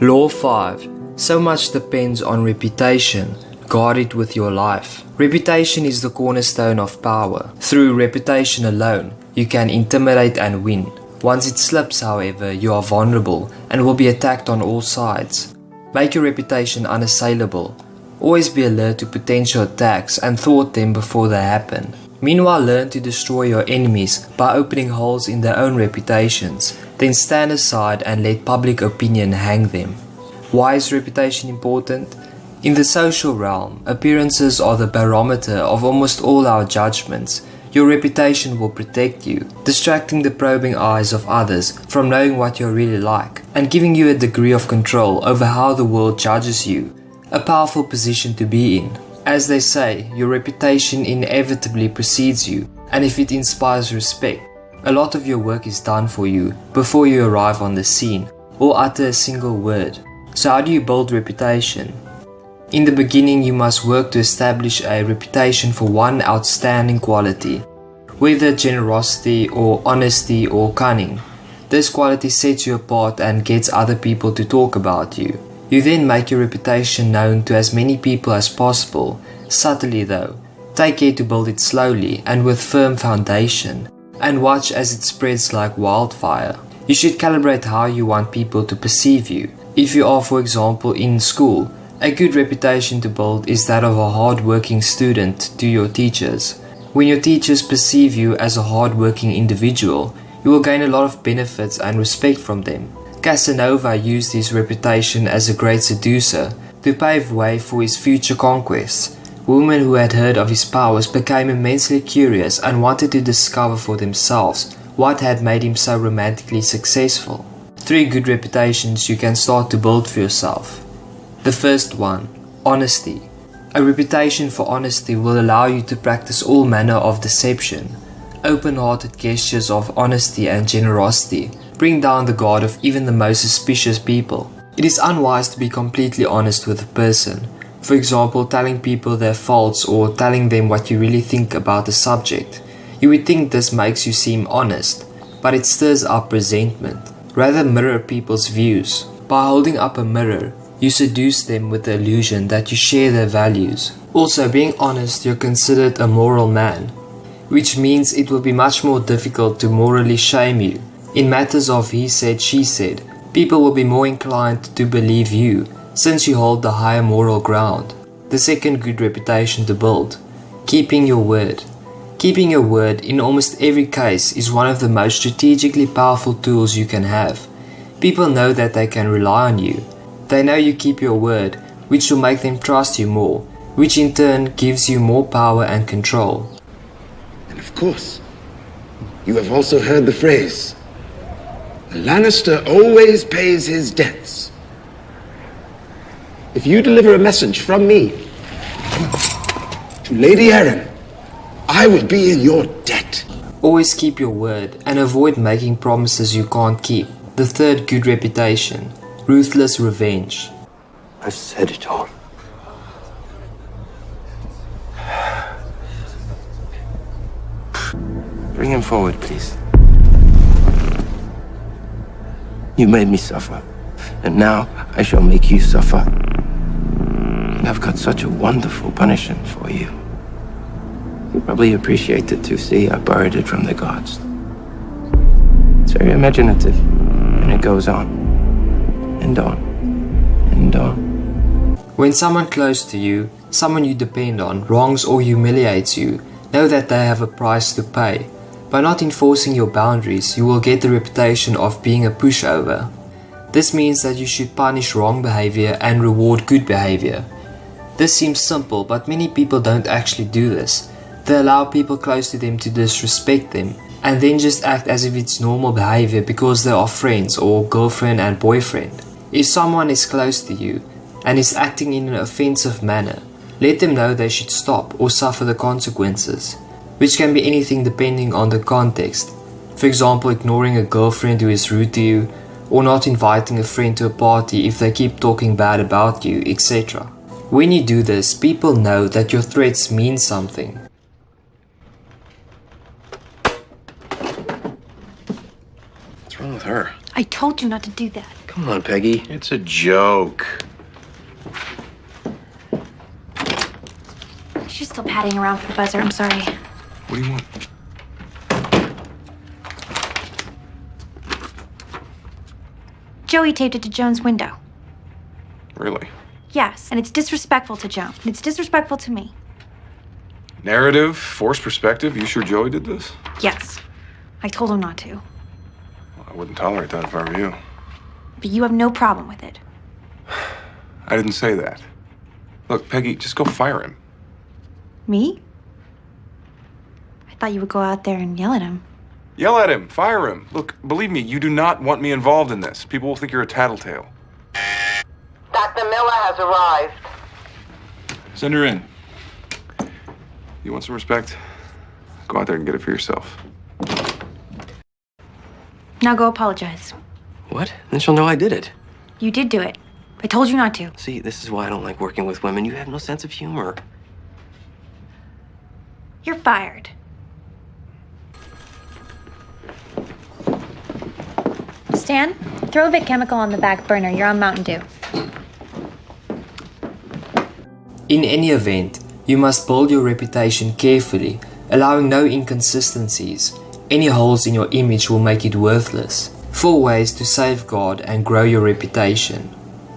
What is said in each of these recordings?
Law 5. So much depends on reputation. Guard it with your life. Reputation is the cornerstone of power. Through reputation alone, you can intimidate and win. Once it slips, however, you are vulnerable and will be attacked on all sides. Make your reputation unassailable. Always be alert to potential attacks and thwart them before they happen. Meanwhile, learn to destroy your enemies by opening holes in their own reputations. Then stand aside and let public opinion hang them. Why is reputation important? In the social realm, appearances are the barometer of almost all our judgments. Your reputation will protect you, distracting the probing eyes of others from knowing what you're really like, and giving you a degree of control over how the world judges you. A powerful position to be in. As they say, your reputation inevitably precedes you, and if it inspires respect, a lot of your work is done for you before you arrive on the scene or utter a single word. So how do you build reputation? In the beginning, you must work to establish a reputation for one outstanding quality, whether generosity or honesty or cunning. This quality sets you apart and gets other people to talk about you. You then make your reputation known to as many people as possible, subtly though. Take care to build it slowly and with firm foundation, and watch as it spreads like wildfire. You should calibrate how you want people to perceive you. If you are, for example, in school, a good reputation to build is that of a hard-working student to your teachers. When your teachers perceive you as a hard-working individual, you will gain a lot of benefits and respect from them. Casanova used his reputation as a great seducer to pave way for his future conquests. Women who had heard of his powers became immensely curious and wanted to discover for themselves what had made him so romantically successful. 3 good reputations you can start to build for yourself. The first one, honesty. A reputation for honesty will allow you to practice all manner of deception. Open-hearted gestures of honesty and generosity bring down the guard of even the most suspicious people. It is unwise to be completely honest with a person. For example, telling people their faults or telling them what you really think about the subject. You would think this makes you seem honest, but it stirs up resentment. Rather mirror people's views. By holding up a mirror, you seduce them with the illusion that you share their values. Also, being honest, you're considered a moral man, which means it will be much more difficult to morally shame you. In matters of he said, she said, people will be more inclined to believe you, since you hold the higher moral ground. The second good reputation to build, keeping your word. Keeping your word in almost every case is one of the most strategically powerful tools you can have. People know that they can rely on you. They know you keep your word, which will make them trust you more, which in turn gives you more power and control. And of course, you have also heard the phrase, "A Lannister always pays his debts." If you deliver a message from me to Lady Arryn, I will be in your debt. Always keep your word and avoid making promises you can't keep. The third good reputation, ruthless revenge. I've said it all. Bring him forward, please. You made me suffer, and now I shall make you suffer. And I've got such a wonderful punishment for you. You probably appreciate it too. See, I borrowed it from the gods. It's very imaginative, and it goes on, and on, and on. When someone close to you, someone you depend on, wrongs or humiliates you, know that they have a price to pay. By not enforcing your boundaries, you will get the reputation of being a pushover. This means that you should punish wrong behavior and reward good behavior. This seems simple, but many people don't actually do this. They allow people close to them to disrespect them, and then just act as if it's normal behavior because they are friends or girlfriend and boyfriend. If someone is close to you and is acting in an offensive manner, let them know they should stop or suffer the consequences, which can be anything depending on the context. For example, ignoring a girlfriend who is rude to you, or not inviting a friend to a party if they keep talking bad about you, etc. When you do this, people know that your threats mean something. What's wrong with her? I told you not to do that. Come on, Peggy. It's a joke. She's still padding around for the buzzer. I'm sorry. What do you want? Joey taped it to Joan's window. Really? Yes, and it's disrespectful to Joan. And it's disrespectful to me. Narrative, forced perspective. You sure Joey did this? Yes. I told him not to. Well, I wouldn't tolerate that if I were you. But you have no problem with it. I didn't say that. Look, Peggy, just go fire him. Me? I thought you would go out there and yell at him. Yell at him. Fire him. Look, believe me, you do not want me involved in this. People will think you're a tattletale. Dr. Miller has arrived. Send her in. You want some respect? Go out there and get it for yourself. Now go apologize. What? Then she'll know I did it. You did do it. I told you not to. See, this is why I don't like working with women. You have no sense of humor. You're fired. Stan, throw a Vic chemical on the back burner. You're on Mountain Dew. In any event, you must build your reputation carefully, allowing no inconsistencies. Any holes in your image will make it worthless. 4 ways to safeguard and grow your reputation.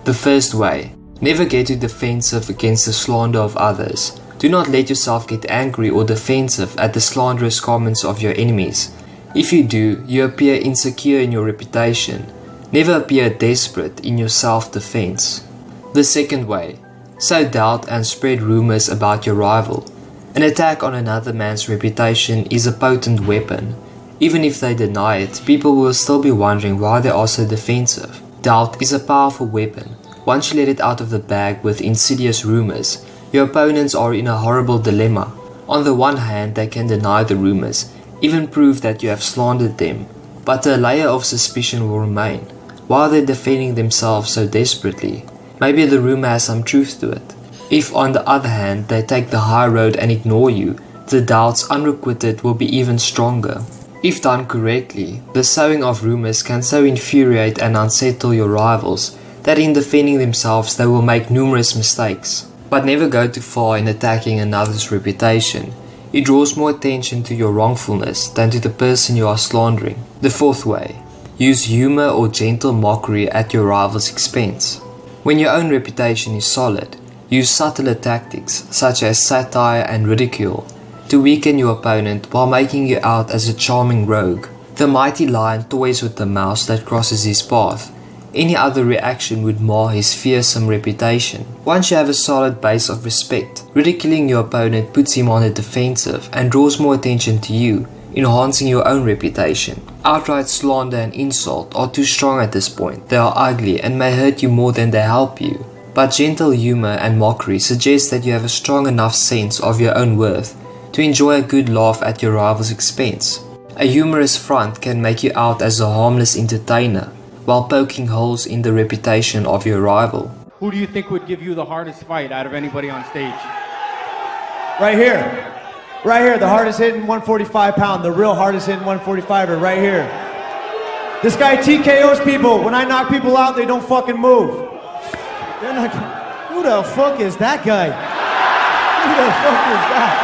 The first way, never get too defensive against the slander of others. Do not let yourself get angry or defensive at the slanderous comments of your enemies. If you do, you appear insecure in your reputation. Never appear desperate in your self-defense. The second way, sow doubt and spread rumors about your rival. An attack on another man's reputation is a potent weapon. Even if they deny it, people will still be wondering why they are so defensive. Doubt is a powerful weapon. Once you let it out of the bag with insidious rumors, your opponents are in a horrible dilemma. On the one hand, they can deny the rumors, even prove that you have slandered them, but a layer of suspicion will remain. Why are they defending themselves so desperately? Maybe the rumor has some truth to it. If on the other hand they take the high road and ignore you, the doubts unrequited will be even stronger. If done correctly, the sowing of rumors can so infuriate and unsettle your rivals that in defending themselves they will make numerous mistakes. But never go too far in attacking another's reputation. It draws more attention to your wrongfulness than to the person you are slandering. The fourth way, use humor or gentle mockery at your rival's expense. When your own reputation is solid, use subtler tactics such as satire and ridicule to weaken your opponent while making you out as a charming rogue. The mighty lion toys with the mouse that crosses his path. Any other reaction would mar his fearsome reputation. Once you have a solid base of respect, ridiculing your opponent puts him on the defensive and draws more attention to you, enhancing your own reputation. Outright slander and insult are too strong at this point. They are ugly and may hurt you more than they help you. But gentle humor and mockery suggest that you have a strong enough sense of your own worth to enjoy a good laugh at your rival's expense. A humorous front can make you out as a harmless entertainer, while poking holes in the reputation of your rival. Who do you think would give you the hardest fight out of anybody on stage? Right here. Right here, the hardest hitting 145 pound, the real hardest hitting 145er, right here. This guy TKOs people. When I knock people out, they don't fucking move. They're not, who the fuck is that guy? Who the fuck is that?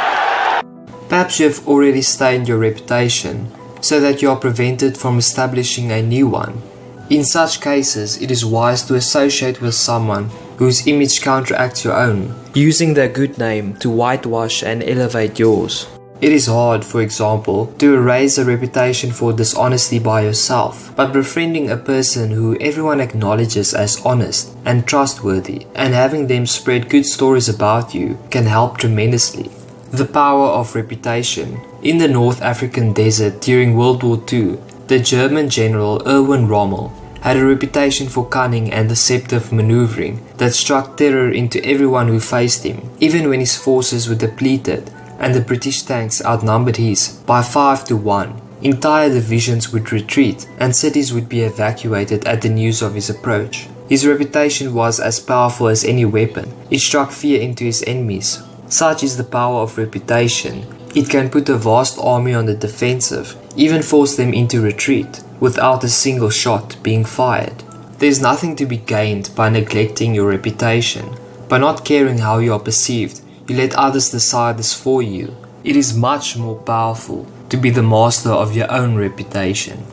Perhaps you have already stained your reputation, so that you are prevented from establishing a new one. In such cases, it is wise to associate with someone whose image counteracts your own, using their good name to whitewash and elevate yours. It is hard, for example, to erase a reputation for dishonesty by yourself, but befriending a person who everyone acknowledges as honest and trustworthy and having them spread good stories about you can help tremendously. The power of reputation. In the North African desert during World War II, the German general Erwin Rommel had a reputation for cunning and deceptive maneuvering that struck terror into everyone who faced him, even when his forces were depleted and the British tanks outnumbered his by 5 to 1. Entire divisions would retreat and cities would be evacuated at the news of his approach. His reputation was as powerful as any weapon. It struck fear into his enemies. Such is the power of reputation. It can put a vast army on the defensive, even force them into retreat, without a single shot being fired. There's nothing to be gained by neglecting your reputation. By not caring how you are perceived, you let others decide this for you. It is much more powerful to be the master of your own reputation.